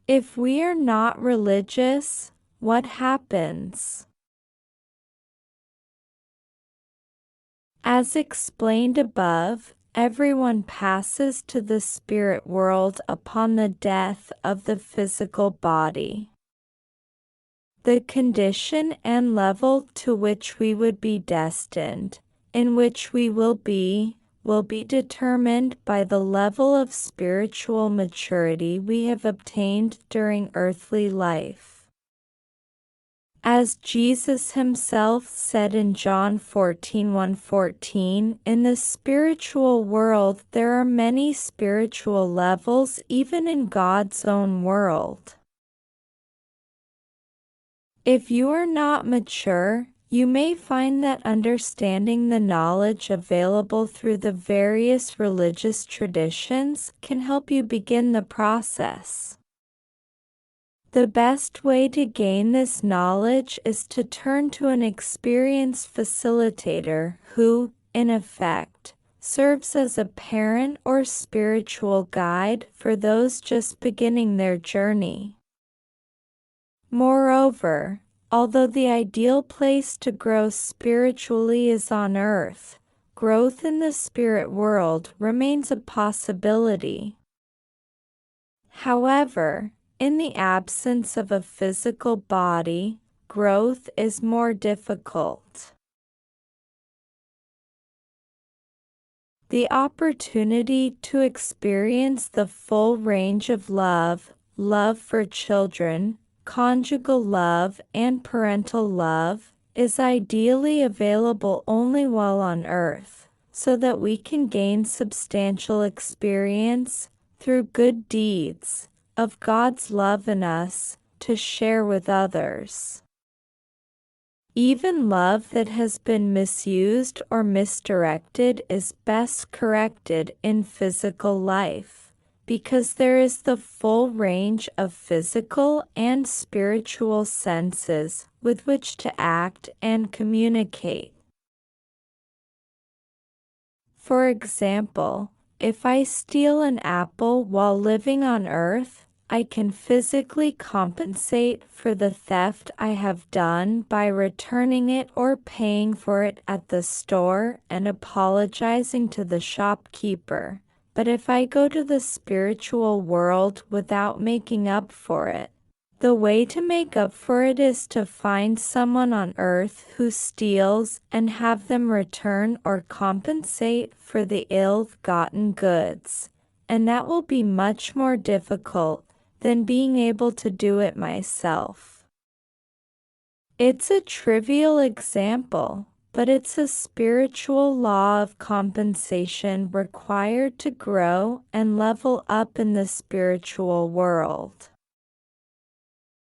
If we are not religious, what happens? As explained above, everyone passes to the spirit world upon the death of the physical body. The condition and level to which we would be destined, in which we will be determined by the level of spiritual maturity we have obtained during earthly life. As Jesus himself said in John 14:1-14, in the spiritual world there are many spiritual levels even in God's own world. If you are not mature, you may find that understanding the knowledge available through the various religious traditions can help you begin the process. The best way to gain this knowledge is to turn to an experienced facilitator who, in effect, serves as a parent or spiritual guide for those just beginning their journey. Moreover, although the ideal place to grow spiritually is on earth, growth in the spirit world remains a possibility. However, in the absence of a physical body, growth is more difficult. The opportunity to experience the full range of love for children, conjugal love, and parental love, is ideally available only while on earth, so that we can gain substantial experience, through good deeds, of God's love in us, to share with others. Even love that has been misused or misdirected is best corrected in physical life, because there is the full range of physical and spiritual senses with which to act and communicate. For example, if I steal an apple while living on Earth, I can physically compensate for the theft I have done by returning it or paying for it at the store and apologizing to the shopkeeper. But if I go to the spiritual world without making up for it, the way to make up for it is to find someone on earth who steals and have them return or compensate for the ill-gotten goods, and that will be much more difficult than being able to do it myself. It's a trivial example, but it's a spiritual law of compensation required to grow and level up in the spiritual world.